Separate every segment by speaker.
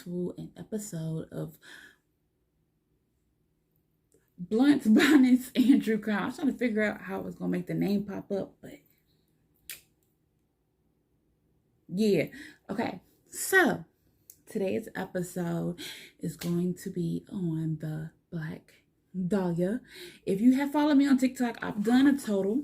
Speaker 1: to an episode of Blunts, Bonnets, and True Crime. I was trying to figure out how I was going to make the name pop up, but yeah. Okay, so today's episode is going to be on the Black Dahlia. If you have followed me on TikTok, I've done a total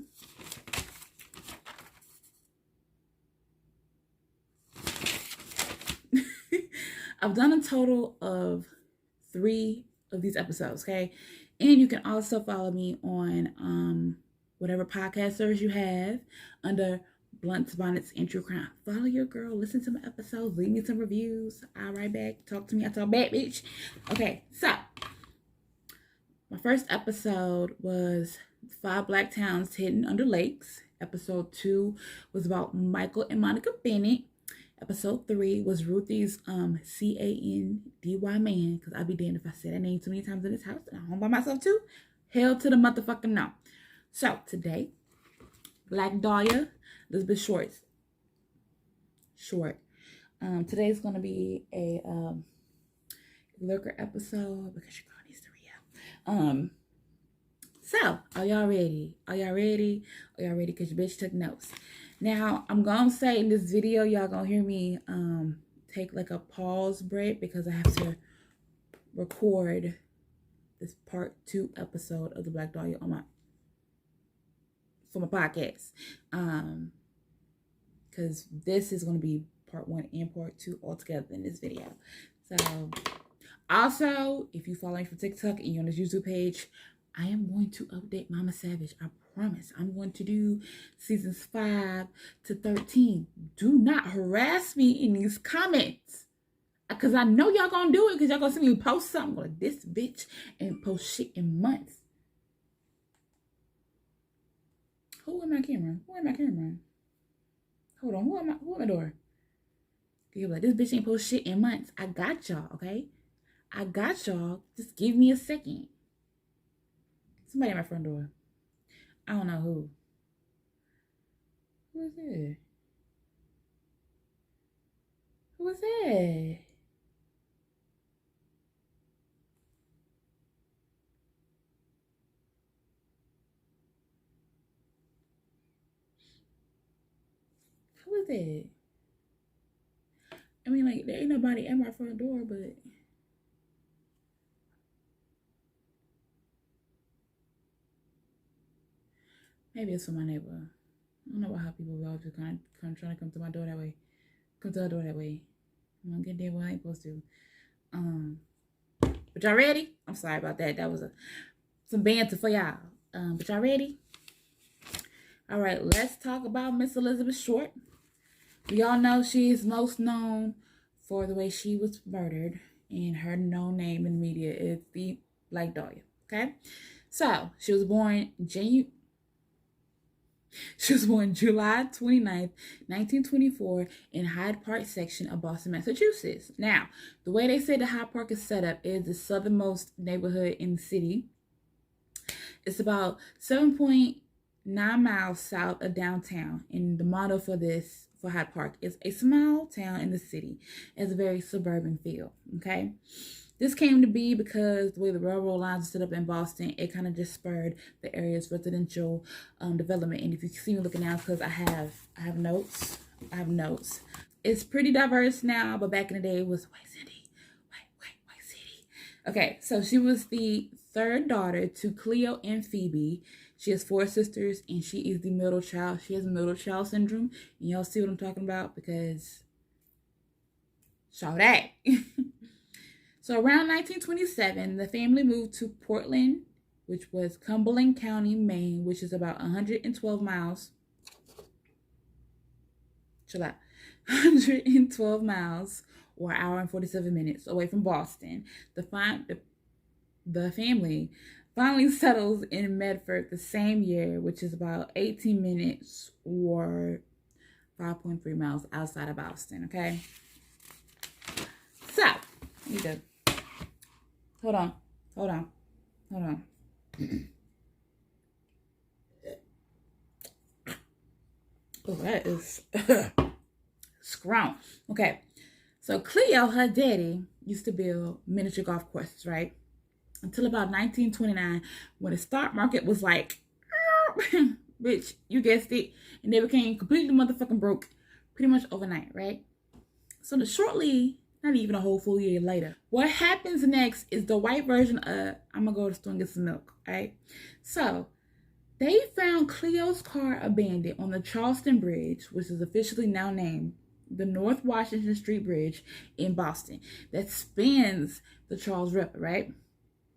Speaker 1: of 3 of these episodes, okay? And you can also follow me on whatever podcast service you have under Blunts, Bonnets, and True Crime. Follow your girl, listen to my episodes, leave me some reviews. I'll write back, talk to me, I talk back, bitch. Okay, so my first episode was 5 Black Towns Hidden Under Lakes. Episode 2 was about Michael and Monica Bennett. Episode 3 was Ruthie's Candy man, because I'd be damned if I said that name too many times in this house and I'm home by myself too. Hell to the motherfucking no. So today, Black Dahlia, Elizabeth Short. Today's gonna be a lurker episode because your girl needs to re-up. So are y'all ready? Are y'all ready? Because your bitch took notes. Now, I'm going to say in this video, y'all going to hear me take like a pause break because I have to record this part 2 episode of the Black Dahlia for my podcast. Because this is going to be part 1 and part 2 all together in this video. So, also, if you follow me from TikTok and you're on this YouTube page, I am going to update Mama Savage. I promise. I'm going to do seasons 5 to 13. Do not harass me in these comments, because I know y'all gonna do it, because y'all gonna see me post something like this bitch and post shit in months. Who in my camera? Hold on. Who in my door? You're like, this bitch ain't post shit in months. I got y'all, okay? I got y'all. Just give me a second. Somebody at my front door. I don't know who. Who is it? Who is it? Who is it? I mean, like, there ain't nobody at my front door, but maybe it's from my neighbor. I don't know about how people go just kind of trying to come to my door that way. Come to the door that way. I'm gonna get there when I ain't supposed to. But y'all ready? I'm sorry about that. That was some banter for y'all. But y'all ready? All right, let's talk about Miss Elizabeth Short. We all know she is most known for the way she was murdered, and her known name in the media is the Black Dahlia. Okay, so she was born July 29th, 1924 in Hyde Park section of Boston, Massachusetts. Now, the way they say the Hyde Park is set up is the southernmost neighborhood in the city. It's about 7.9 miles south of downtown. And the motto for Hyde Park is a small town in the city. It's a very suburban feel, okay? This came to be because the way the railroad lines are set up in Boston, it kind of just spurred the area's residential development. And if you see me looking down, because I have notes. It's pretty diverse now, but back in the day, it was white city. Okay, so she was the 3rd daughter to Cleo and Phoebe. She has 4 sisters, and she is the middle child. She has middle child syndrome. And y'all see what I'm talking about, because show that. So around 1927, the family moved to Portland, which was Cumberland County, Maine, which is about 112 miles. Chill out. 112 miles or an hour and 47 minutes away from Boston. The family finally settles in Medford the same year, which is about 18 minutes or 5.3 miles outside of Boston, okay? So, you go. Hold on. Oh, that is strong. Okay. So Cleo, her daddy, used to build miniature golf courses, right? Until about 1929, when the stock market was like, bitch, you guessed it, and they became completely motherfucking broke pretty much overnight, right? So shortly, not even a whole full year later, what happens next is the white version of, I'm gonna go to the store and get some milk, right? So they found Cleo's car abandoned on the Charleston Bridge, which is officially now named the North Washington Street Bridge in Boston, that spans the Charles River, right?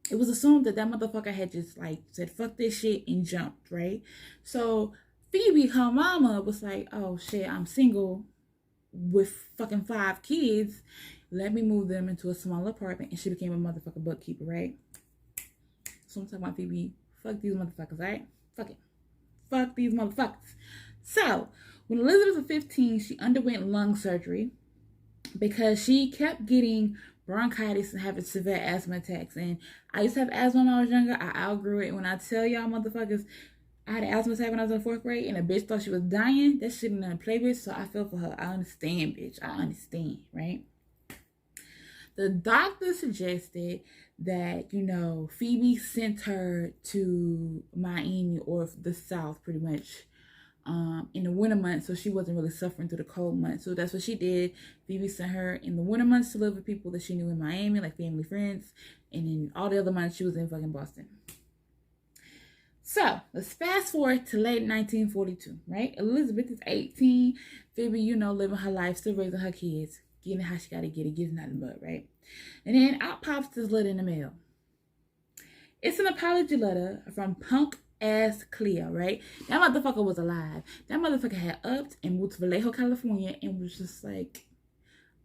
Speaker 1: It was assumed that that motherfucker had just like said, fuck this shit and jumped, right? So Phoebe, her mama, was like, oh shit, I'm single with fucking 5 kids. Let me move them into a small apartment. And she became a motherfucking bookkeeper, right? So I'm talking about Phoebe. Fuck these motherfuckers, right? Fuck it. Fuck these motherfuckers. So when Elizabeth was 15, she underwent lung surgery because she kept getting bronchitis and having severe asthma attacks. And I used to have asthma when I was younger. I outgrew it. When I tell y'all motherfuckers, I had an asthma attack when I was in 4th grade, and a bitch thought she was dying. That shit didn't play with, so I feel for her. I understand, bitch. I understand, right? The doctor suggested that, you know, Phoebe sent her to Miami or the South, pretty much, in the winter months, so she wasn't really suffering through the cold months. So that's what she did. Phoebe sent her in the winter months to live with people that she knew in Miami, like family, friends, and in all the other months she was in fucking Boston. So let's fast forward to late 1942, right? Elizabeth is 18. Phoebe, you know, living her life, still raising her kids, getting how she gotta get it, getting out of the mud, right? And then out pops this letter in the mail. It's an apology letter from punk ass Cleo, right? That motherfucker was alive. That motherfucker had upped and moved to Vallejo, California, and was just like,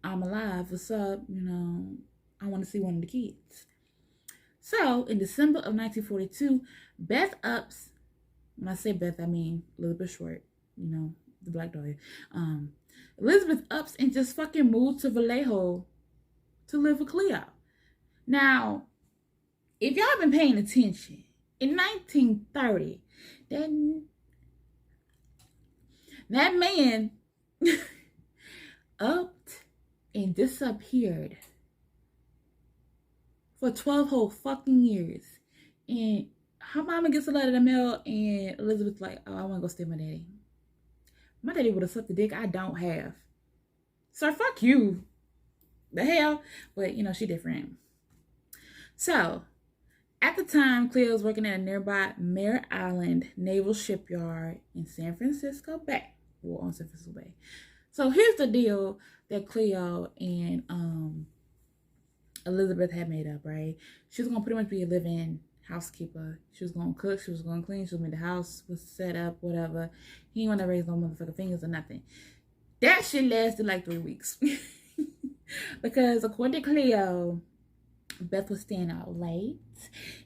Speaker 1: I'm alive. What's up? You know, I want to see one of the kids. So in December of 1942, Beth ups. When I say Beth, I mean Elizabeth Short. You know, the Black Dahlia. Elizabeth ups and just fucking moved to Vallejo to live with Cleo. Now, if y'all been paying attention, in 1930, that man upped and disappeared for 12 whole fucking years. And her mama gets a letter in the mail, and Elizabeth's like, oh, I want to go stay with my daddy. My daddy would have sucked the dick I don't have. So fuck you. The hell? But, you know, she different. So, at the time, Cleo was working at a nearby Mare Island Naval Shipyard in San Francisco Bay. Well, on San Francisco Bay. So here's the deal that Cleo and Elizabeth had made up, right? She was going to pretty much be a living housekeeper. She was going to cook. She was going to clean. She was going to make the house was set up, whatever. He ain't want to raise no motherfucking fingers or nothing. That shit lasted like 3 weeks. Because according to Cleo, Beth was staying out late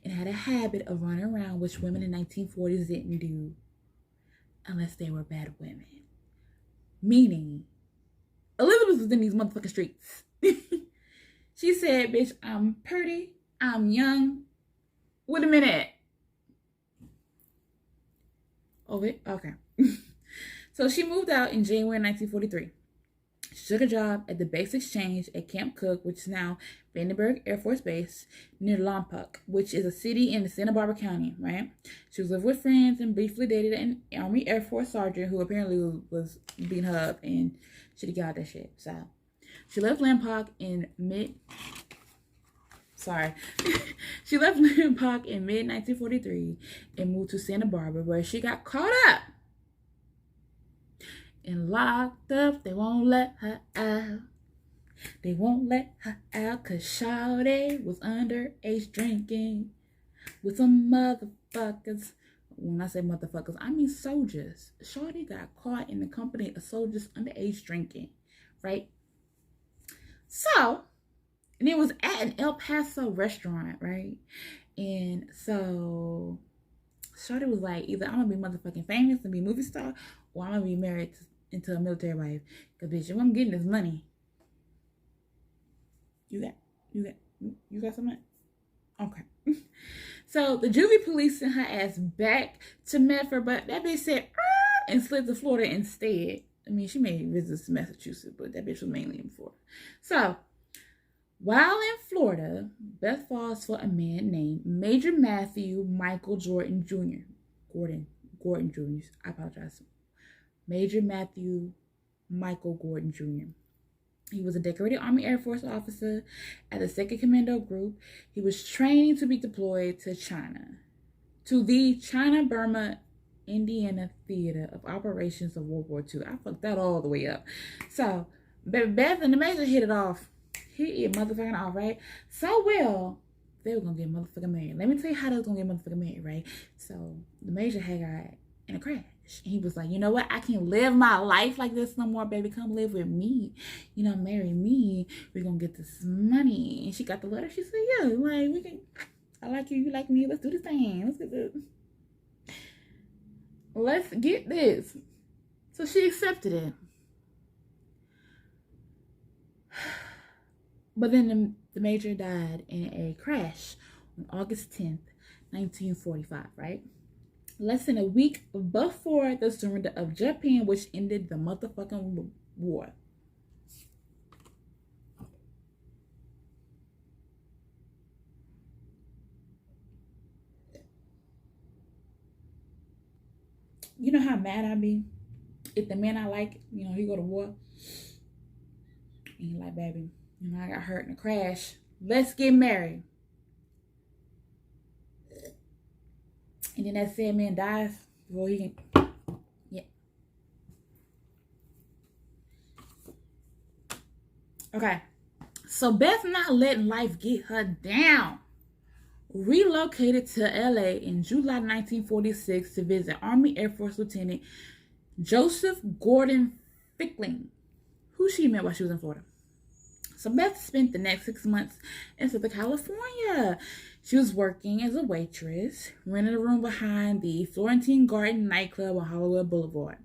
Speaker 1: and had a habit of running around, which women in 1940s didn't do unless they were bad women. Meaning, Elizabeth was in these motherfucking streets. She said, bitch, I'm pretty, I'm young. Wait a minute. Oh, wait, okay. So she moved out in January 1943. She took a job at the Base Exchange at Camp Cook, which is now Vandenberg Air Force Base, near Lompoc, which is a city in Santa Barbara County, right? She was living with friends and briefly dated an Army Air Force sergeant who apparently was beating her up, and she got that shit. So she left Lompoc in she left Lompoc in mid-1943 and moved to Santa Barbara, where she got caught up and locked up. They won't let her out. They won't let her out because Shawty was underage drinking with some motherfuckers. When I say motherfuckers, I mean soldiers. Shawty got caught in the company of soldiers underage drinking, right? So, and it was at an El Paso restaurant, right? And so Shawty was like, either I'm gonna be motherfucking famous and be a movie star, or I'm gonna be married into a military wife. Cause bitch, if I'm getting this money, you got some money? Okay. So the juvie police sent her ass back to Medford, but that bitch said, and slid to Florida instead. I mean, she made visits to Massachusetts, but that bitch was mainly in Florida. So While in Florida, Beth falls for a man named Major Matthew Michael Jordan Jr. Gordon Jr. I apologize. Major Matthew Michael Gordon Jr. He was a decorated Army Air Force officer at the 2nd Commando Group. He was training to be deployed to China, to the China-Burma Indiana Theater of Operations of World War II. I fucked that all the way up. So, Beth and the Major hit it off. Hit it motherfucking off, right? So well, they were gonna get motherfucking married. Let me tell you how they was gonna get motherfucking married, right? So, the Major had got in a crash. And he was like, you know what? I can't live my life like this no more, baby. Come live with me. You know, marry me. We're gonna get this money. And she got the letter. She said, yeah, like, we can, I like you, you like me. Let's do this thing. Let's get this. Let's get this. So she accepted it. But then the Major died in a crash on August 10th, 1945, right? Less than a week before the surrender of Japan, which ended the motherfucking war. You know how mad I be if the man I like, you know, he go to war and he like, baby, you know, I got hurt in a crash. Let's get married. And then that said man dies before he can, yeah. Okay. So Beth not letting life get her down. Relocated to LA in July 1946 to visit Army Air Force Lieutenant Joseph Gordon Fickling, who she met while she was in Florida. So Beth spent the next 6 months in Southern California. She was working as a waitress, renting a room behind the Florentine Garden nightclub on Hollywood Boulevard.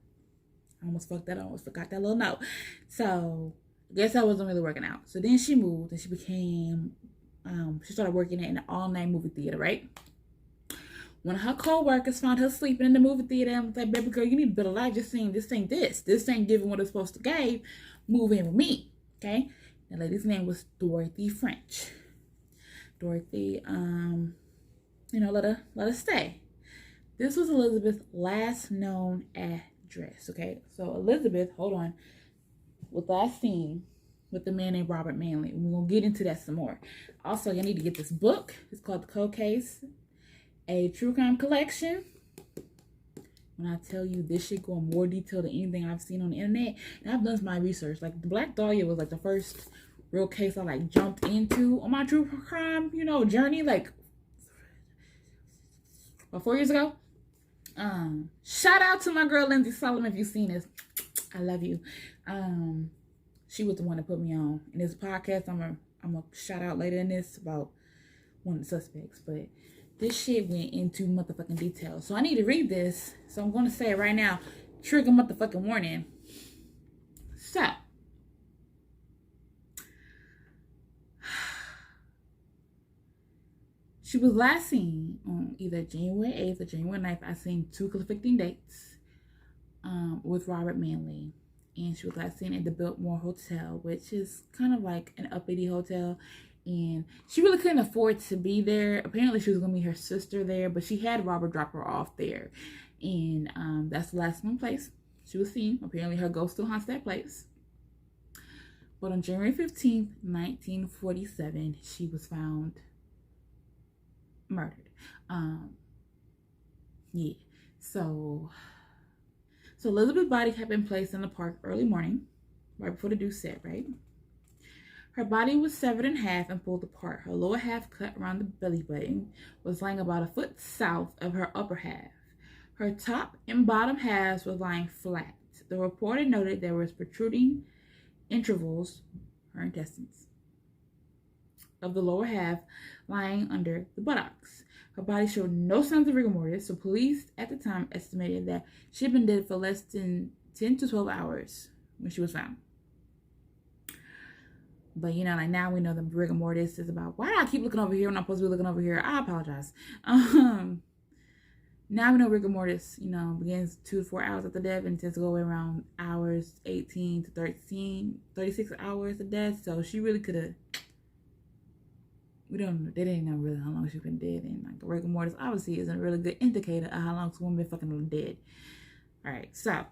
Speaker 1: I almost fucked that up. I almost forgot that little note. So I guess I wasn't really working out. So then she moved and she became, she started working in an all-night movie theater, right? One of her co-workers found her sleeping in the movie theater and was like, baby girl, you need a better life. Just saying, this ain't this. This ain't giving what it's supposed to give. Move in with me, okay? The lady's name was Dorothy French. Dorothy, you know, let her stay. This was Elizabeth's last known address, okay? So Elizabeth, hold on, was last seen with the man named Robert Manley. We're going to get into that some more. Also, you need to get this book. It's called The Cold Case, a true crime collection. When I tell you this shit go in more detail than anything I've seen on the internet, and I've done my research. Like, the Black Dahlia was like the first real case I like jumped into on my true crime, you know, journey, like about 4 years ago. Shout out to my girl Lindsay Solomon if you've seen this. I love you. She was the one that put me on. And this podcast, I'm a shout out later in this about one of the suspects, but this shit went into motherfucking detail. So I need to read this. So I'm going to say it right now. Trigger motherfucking warning. So. She was last seen on either January 8th or January 9th. I seen 2 conflicting dates with Robert Manley. And she was last seen at the Biltmore Hotel, which is kind of like an uppity hotel. And she really couldn't afford to be there. Apparently, she was going to meet her sister there, but she had Robert drop her off there. And that's the last known place she was seen. Apparently, her ghost still haunts that place. But on January 15th, 1947, she was found murdered. Yeah. So Elizabeth's body had been placed in the park early morning, right before the dew set, right? Her body was severed in half and pulled apart. Her lower half, cut around the belly button, was lying about a foot south of her upper half. Her top and bottom halves were lying flat. The reporter noted there was protruding intervals, her intestines, of the lower half lying under the buttocks. Her body showed no signs of rigor mortis, so police at the time estimated that she had been dead for less than 10 to 12 hours when she was found. But, you know, like now we know the rigor mortis is about, why do I keep looking over here when I'm supposed to be looking over here? I apologize. Now we know rigor mortis, you know, begins 2 to 4 hours after death and tends to go away around hours, 18 to 36 hours of death. So she really could have They didn't know really how long she's been dead. And like the rigor mortis obviously isn't a really good indicator of how long someone been fucking dead. All right, so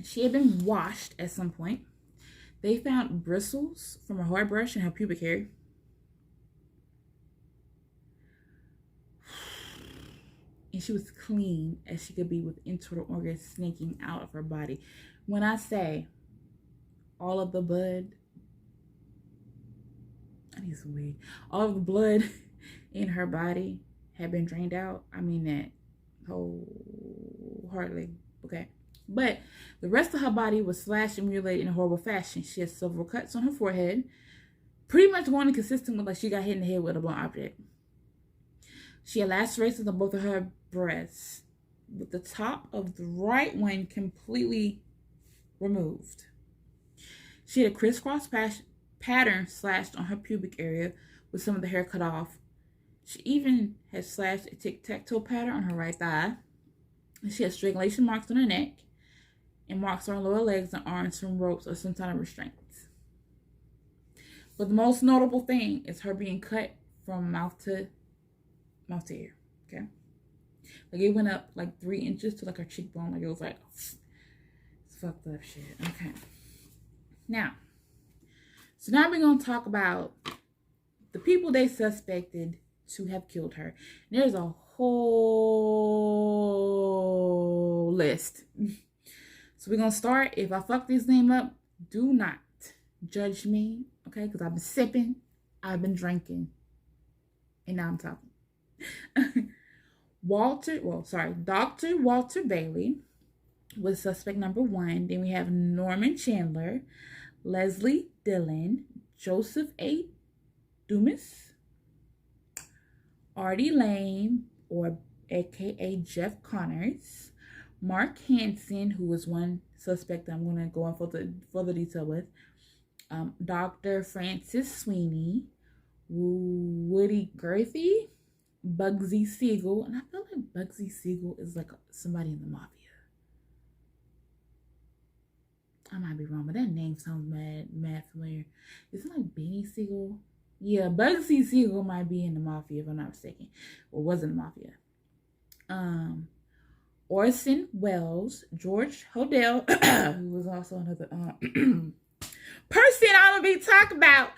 Speaker 1: she had been washed at some point. They found bristles from her hairbrush and her pubic hair. And she was clean as she could be with internal organs snaking out of her body. When I say all of the blood, I need some weed. All of the blood in her body had been drained out. I mean that wholeheartedly. Okay. But the rest of her body was slashed and mutilated in a horrible fashion. She had several cuts on her forehead, pretty much one consistent with like she got hit in the head with a blunt object. She had lacerations on both of her breasts, with the top of the right one completely removed. She had a crisscross pattern slashed on her pubic area with some of the hair cut off. She even had slashed a tic-tac-toe pattern on her right thigh. And she had strangulation marks on her neck and marks on her lower legs and arms from ropes or some kind of restraints. But the most notable thing is her being cut from mouth to ear. Okay, like it went up like 3 inches to like her cheekbone. Like it was like it's fucked up shit. Okay, now we're gonna talk about the people they suspected to have killed her. And there's a whole list. So we're gonna start. If I fuck this name up, do not judge me, okay? Because I've been sipping, I've been drinking, and now I'm talking. Dr. Walter Bailey was suspect number 1. Then we have Norman Chandler, Leslie Dillon, Joseph A. Dumas, Artie Lane, or aka Jeff Connors, Mark Hansen, who was one suspect I'm going to go in further detail with, Dr. Francis Sweeney, Woody Gerthy, Bugsy Siegel, and I feel like Bugsy Siegel is like somebody in the mafia. I might be wrong, but that name sounds mad familiar. Is it like Beanie Siegel? Yeah, Bugsy Siegel might be in the mafia if I'm not mistaken, or was in the mafia. Orson Welles, George Hodel, who was also another person I'm gonna be talking about.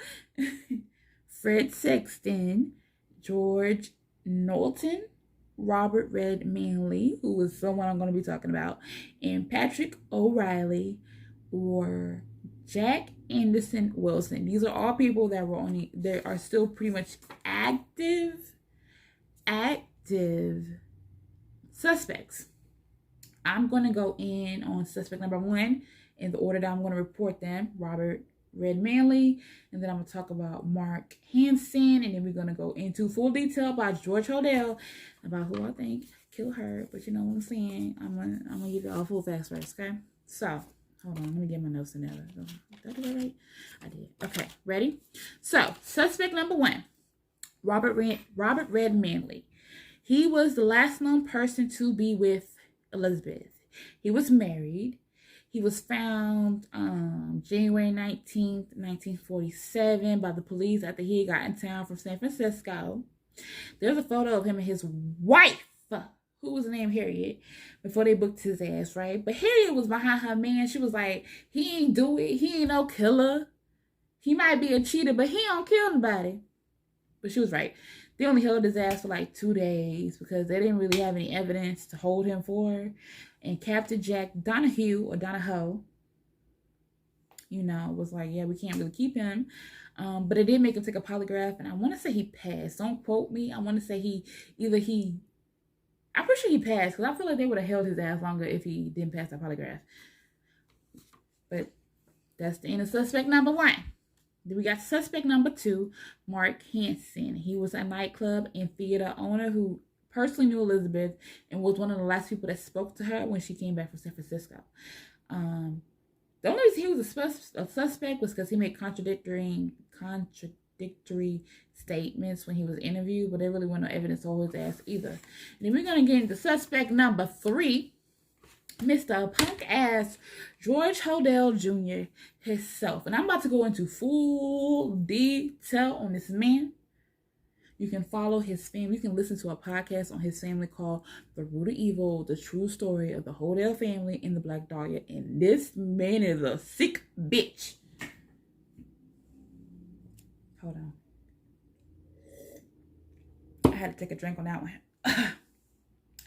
Speaker 1: Fred Sexton, George Knowlton, Robert Red Manley, who was someone I'm going to be talking about, and Patrick O'Reilly or Jack Anderson Wilson. These are all people that they are still pretty much active suspects. I'm going to go in on suspect number 1 in the order that I'm going to report them. Robert Red Manley, and then I'm going to talk about Mark Hansen, and then we're going to go into full detail about George Hodel, about who I think killed her, but you know what I'm saying. I'm gonna give you all full facts first, okay? So, hold on, let me get my notes in there. Did I do that right? I did. Okay, ready? So, suspect number 1, Robert Red Manley. He was the last known person to be with Elizabeth. He was married. He was found January 19th, 1947 by the police after he got in town from San Francisco. There's a photo of him and his wife, who was named Harriet, before they booked his ass, right? But Harriet was behind her man. She was like, he ain't do it. He ain't no killer. He might be a cheater, but he don't kill nobody. But she was right. They only held his ass for like 2 days because they didn't really have any evidence to hold him for. And Captain Jack Donahoe, was like, yeah, we can't really keep him. But it did make him take a polygraph. And I want to say he passed. Don't quote me. I want to say I'm pretty sure he passed, because I feel like they would have held his ass longer if he didn't pass that polygraph. But that's the end of suspect number 1. Then we got suspect number 2, Mark Hansen. He was a nightclub and theater owner who personally knew Elizabeth and was one of the last people that spoke to her when she came back from San Francisco. The only reason he was a suspect was because he made contradictory statements when he was interviewed, but there really wasn't no evidence to hold his ass either. And then we're going to get into suspect number 3, Mr. Punk Ass George Hodel Jr. himself. And I'm about to go into full detail on this man. You can follow his family. You can listen to a podcast on his family called The Root of Evil, the true story of the Hodel family in the Black Dahlia. And this man is a sick bitch. Hold on. I had to take a drink on that one.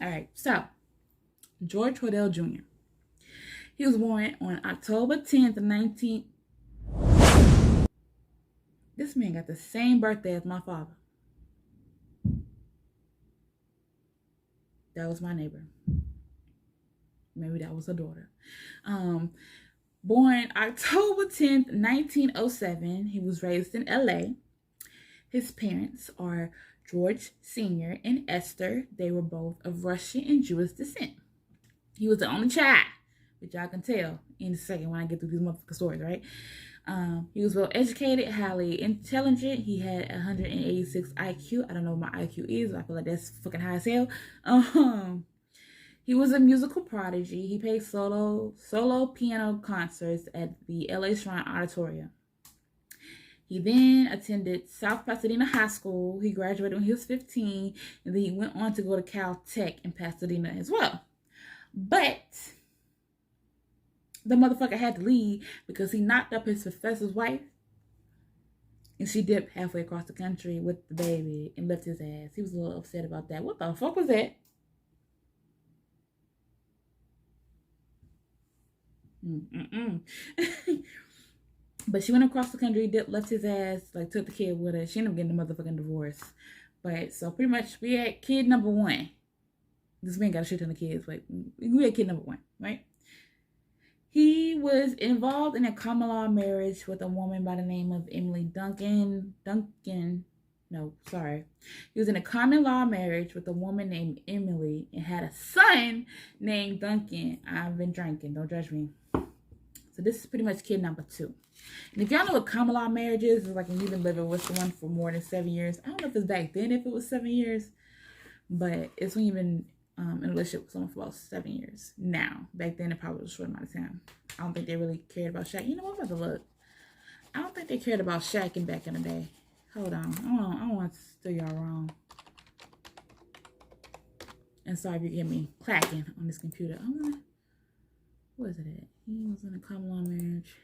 Speaker 1: All right, so George Hodel Jr. He was born on October 10th, 19... This man got the same birthday as my father. That was my neighbor. Maybe that was her daughter. Born October 10th, 1907. He was raised in LA. His parents are George Sr. and Esther. They were both of Russian and Jewish descent. He was the only child, which y'all can tell in a second when I get through these motherfucking stories, right? He was well educated, highly intelligent. He had 186 IQ. I don't know what my IQ is, but I feel like that's fucking high as hell. He was a musical prodigy. He played solo piano concerts at the LA Shrine Auditorium. He then attended South Pasadena High School. He graduated when he was 15, and then he went on to go to Cal Tech in Pasadena as well. But the motherfucker had to leave because he knocked up his professor's wife, and she dipped halfway across the country with the baby and left his ass. He was a little upset about that. What the fuck was that? But she went across the country, left his ass, like took the kid with her. She ended up getting the motherfucking divorce. But so pretty much we had kid number one. This man got a shit ton of kids, but we had kid number one, right? He was involved in a common law marriage with a woman by the name of Emily Duncan. He was in a common law marriage with a woman named Emily and had a son named Duncan. I've been drinking, don't judge me. So this is pretty much kid number two. And if y'all know what common law marriage is, it's like when you've been living with someone for more than 7 years. I don't know if it's back then if it was 7 years, but it's when you've been in a relationship with someone for about 7 years. Now, back then it probably was a short amount of time. I don't think they really cared about shack. You know what? I'm about to look. I don't think they cared about shacking back in the day. Hold on. I don't want to steer y'all wrong. And sorry if you get me clacking on this computer. Where is it at? He was in a common law marriage.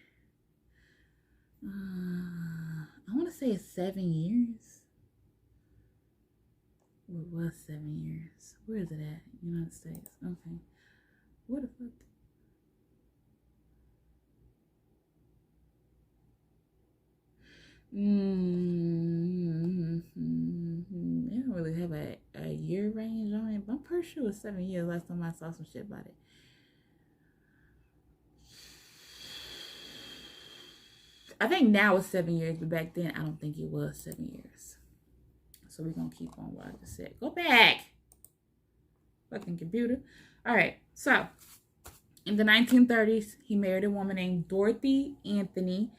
Speaker 1: I want to say it's 7 years. Well, it was 7 years. Where is it at? United States. Okay. What the fuck? They don't really have a year range on it, but I'm pretty sure it was 7 years last time I saw some shit about it. I think now it's 7 years, but back then I don't think it was 7 years. So we're going to keep on what I just said. Go back. Fucking computer. All right. So in the 1930s, he married a woman named Dorothy Anthony.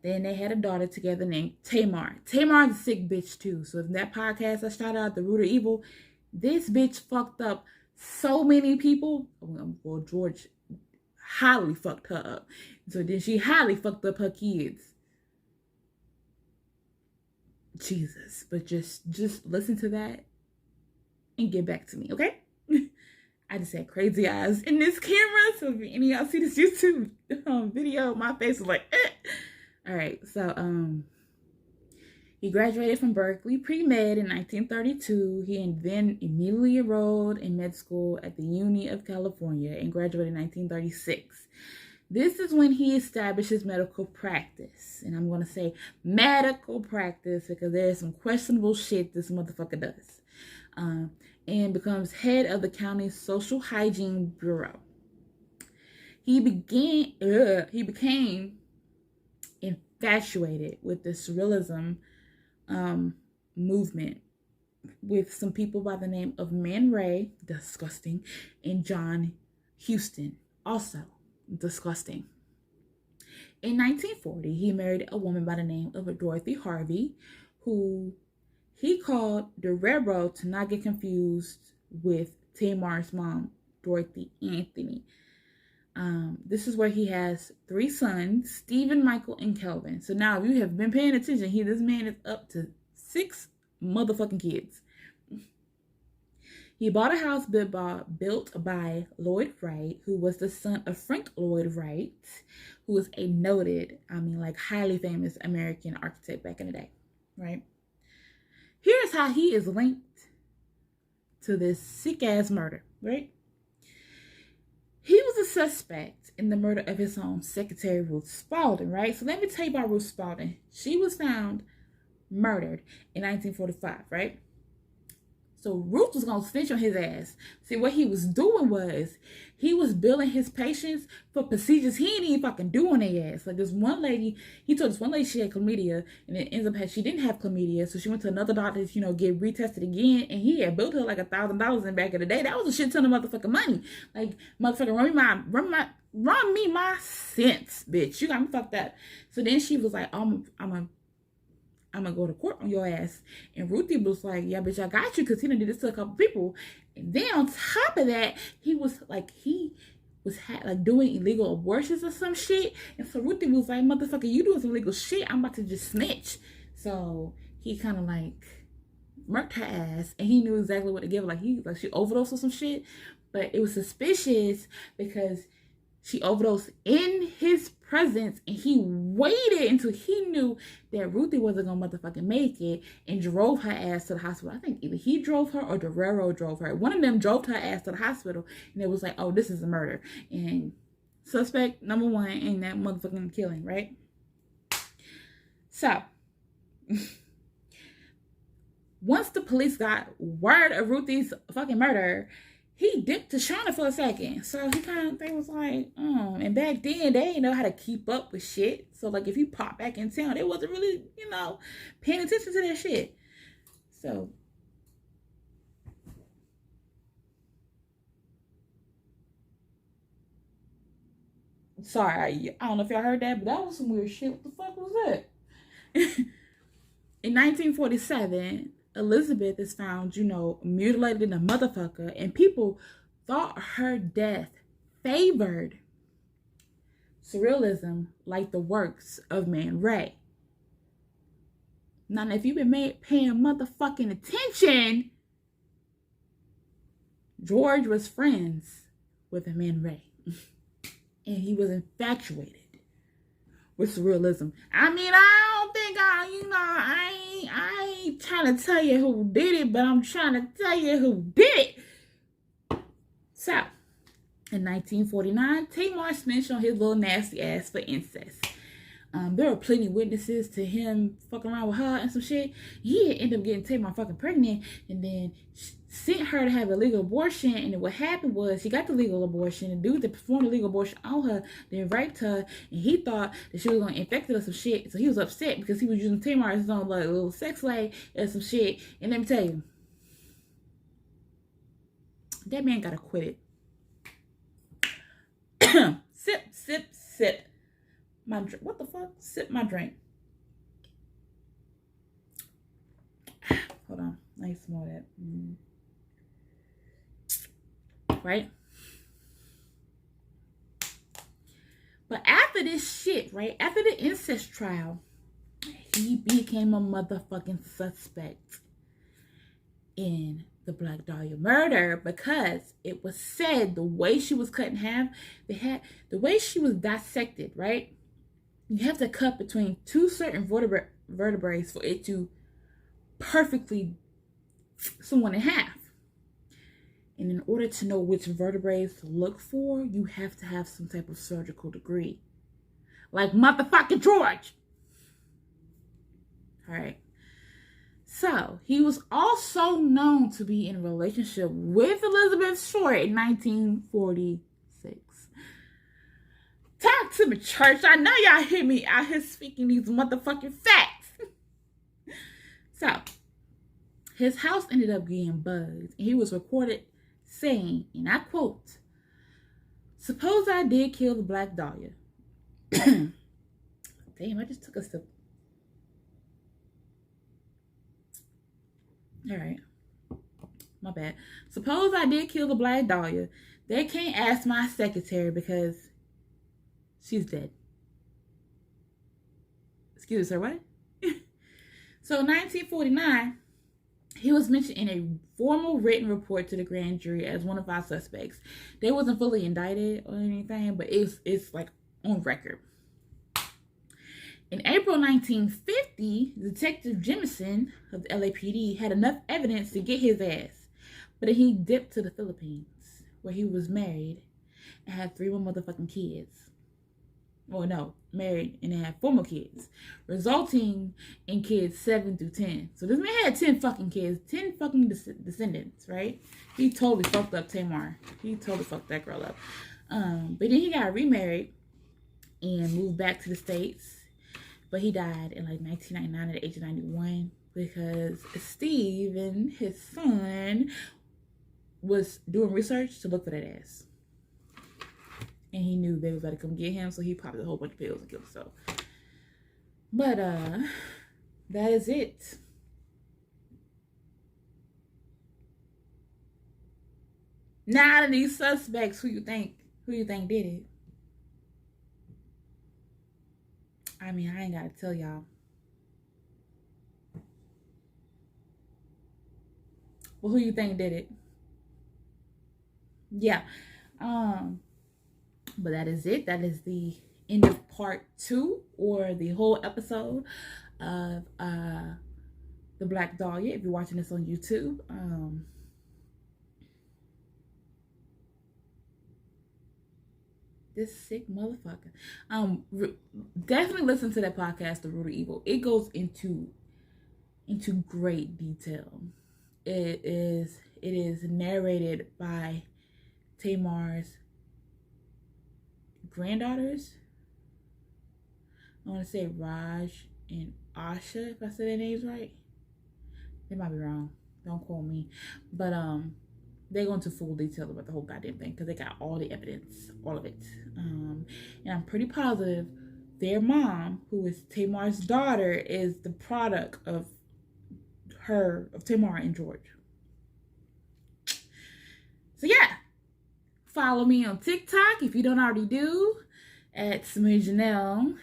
Speaker 1: Then they had a daughter together named Tamar. Tamar's a sick bitch too. So in that podcast I shouted out The Root of Evil, this bitch fucked up so many people. Well, George highly fucked her up. So then she highly fucked up her kids. Jesus. But just listen to that and get back to me, okay? I just had crazy eyes in this camera. So if any of y'all see this YouTube video, my face was like, eh. All right, so he graduated from Berkeley pre-med in 1932. He then immediately enrolled in med school at the Uni of California and graduated in 1936. This is when he established his medical practice. And I'm going to say medical practice because there's some questionable shit this motherfucker does. And becomes head of the county's social hygiene bureau. He became infatuated with the surrealism movement with some people by the name of Man Ray, disgusting, and John Huston, also disgusting. In 1940, he married a woman by the name of Dorothy Harvey, who he called Dorero to not get confused with Tamar's mom, Dorothy Anthony. This is where he has 3 sons, Stephen, Michael, and Kelvin. So now if you have been paying attention, this man is up to 6 motherfucking kids. He bought a house built by Lloyd Wright, who was the son of Frank Lloyd Wright, who was a noted, highly famous American architect back in the day, right? Here's how he is linked to this sick-ass murder, right? He was a suspect in the murder of his own secretary, Ruth Spalding, right? So let me tell you about Ruth Spalding. She was found murdered in 1945, right? So Ruth was going to snitch on his ass. See, what he was doing was he was billing his patients for procedures he didn't even fucking do on their ass. Like this one lady, he told this one lady she had chlamydia, and it ends up she didn't have chlamydia, so she went to another doctor to, get retested again, and he had billed her like $1,000 in back in the day. That was a shit ton of motherfucking money. Like, motherfucker, run me my cents, bitch. You got me fucked up. So then she was like, I'm gonna go to court on your ass. And Ruthie was like, yeah, bitch, I got you, because he done did this to a couple people. And then on top of that, he was doing illegal abortions or some shit. And so Ruthie was like, motherfucker, you doing some illegal shit, I'm about to just snitch. So he kind of murked her ass, and he knew exactly what to give her. She overdosed or some shit. But it was suspicious because she overdosed in his presence, and he waited until he knew that Ruthie wasn't gonna motherfucking make it and drove her ass to the hospital. I think either he drove her or the railroad drove her. One of them drove her ass to the hospital, and it was like, oh, this is a murder. And suspect number one in that motherfucking killing, right? So, once the police got word of Ruthie's fucking murder, he dipped to Shauna for a second. So they was like, and back then they didn't know how to keep up with shit. So if he popped back in town, they wasn't really, paying attention to that shit. So sorry, I don't know if y'all heard that, but that was some weird shit. What the fuck was that? In 1947, Elizabeth is found, mutilated in a motherfucker, and people thought her death favored surrealism like the works of Man Ray. Now, if you've been paying motherfucking attention, George was friends with Man Ray, and he was infatuated with surrealism. I don't think I ain't trying to tell you who did it, but I'm trying to tell you who did it. So, in 1949, Tamar snitched on his little nasty ass for incest. There were plenty of witnesses to him fucking around with her and some shit. He had ended up getting Tamar fucking pregnant, and then sent her to have a legal abortion. And then what happened was she got the legal abortion. The dude that performed the legal abortion on her then raped her, and he thought that she was gonna infect her or some shit. So he was upset because he was using Tamar as his own little sex slave and some shit. And let me tell you, that man got acquitted. Sip, sip, sip. My drink. What the fuck? Sip my drink. Hold on. I need some more of that. Right? But after this shit, right? After the incest trial, he became a motherfucking suspect in the Black Dahlia murder, because it was said the way she was cut in half, the way she was dissected, right? You have to cut between two certain vertebrae for it to perfectly someone in half. And in order to know which vertebrae to look for, you have to have some type of surgical degree. Like motherfucking George. All right. So, he was also known to be in a relationship with Elizabeth Short in 1946. Talk to me, church. I know y'all hear me out here speaking these motherfucking facts. So, his house ended up getting bugged, and he was recorded saying, and I quote, "Suppose I did kill the Black Dahlia." Damn, I just took a sip. All right. My bad. "Suppose I did kill the Black Dahlia. They can't ask my secretary because she's dead." Excuse me, sir, what? So in 1949, He was mentioned in a formal written report to the grand jury as one of our suspects. They wasn't fully indicted or anything, but it's like on record. In April 1950, Detective Jemison of the LAPD had enough evidence to get his ass, but then he dipped to the Philippines, where he was married and had 3 more motherfucking kids. Or no, married and had 4 more kids, resulting in kids 7 through 10. So this man had 10 fucking kids, 10 fucking descendants, right? He totally fucked up Tamar. He totally fucked that girl up. But then he got remarried and moved back to the States. But he died in like 1999 at the age of 91 because Steve and his son was doing research to look for that ass. And he knew they was about to come get him, so he popped a whole bunch of pills and killed himself. But that is it. Now to these suspects, who you think did it? I mean, I ain't gotta tell y'all. Well, who you think did it? Yeah. But that is it. That is the end of part 2, or the whole episode of the Black Dahlia. If you're watching this on YouTube, this sick motherfucker. Definitely listen to that podcast, The Root of Evil. It goes into great detail. It is narrated by Tamar's granddaughters. I want to say Raj and Asha, if I said their names right. They might be wrong. Don't quote me. But they go into full detail about the whole goddamn thing because they got all the evidence, all of it. And I'm pretty positive their mom, who is Tamar's daughter, is the product of Tamar and George. So yeah, follow me on TikTok if you don't already do, at Janelle.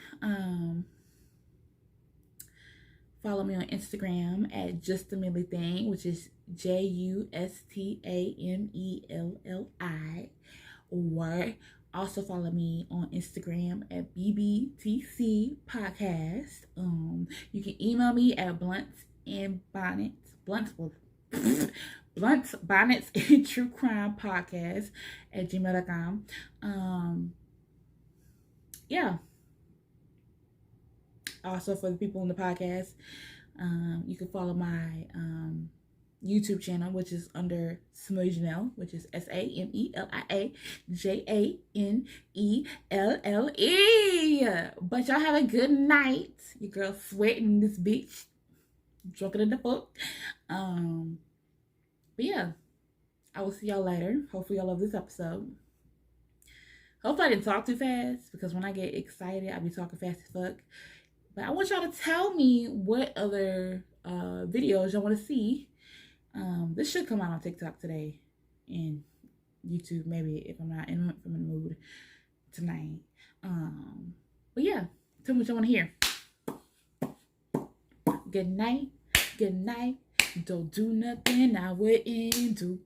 Speaker 1: Follow me on Instagram at JustAmellyThing, which is JUSTAMELLI. Or also follow me on Instagram at Bb&Tc podcast. You can email me at BluntsBonnetsAndTruecrime podcast at gmail.com. Yeah. Also, for the people on the podcast, you can follow my YouTube channel, which is under Janelle, which is SAMELIAJANELLE. But y'all have a good night. Your girl sweating this bitch, drunker than the fuck. But yeah, I will see y'all later. Hopefully y'all love this episode. Hopefully I didn't talk too fast, because when I get excited, I be talking fast as fuck. But I want y'all to tell me what other videos y'all want to see. This should come out on TikTok today and YouTube, maybe, if I'm in the mood tonight. But yeah, tell me what y'all want to hear. Good night. Good night. Don't do nothing I wouldn't do.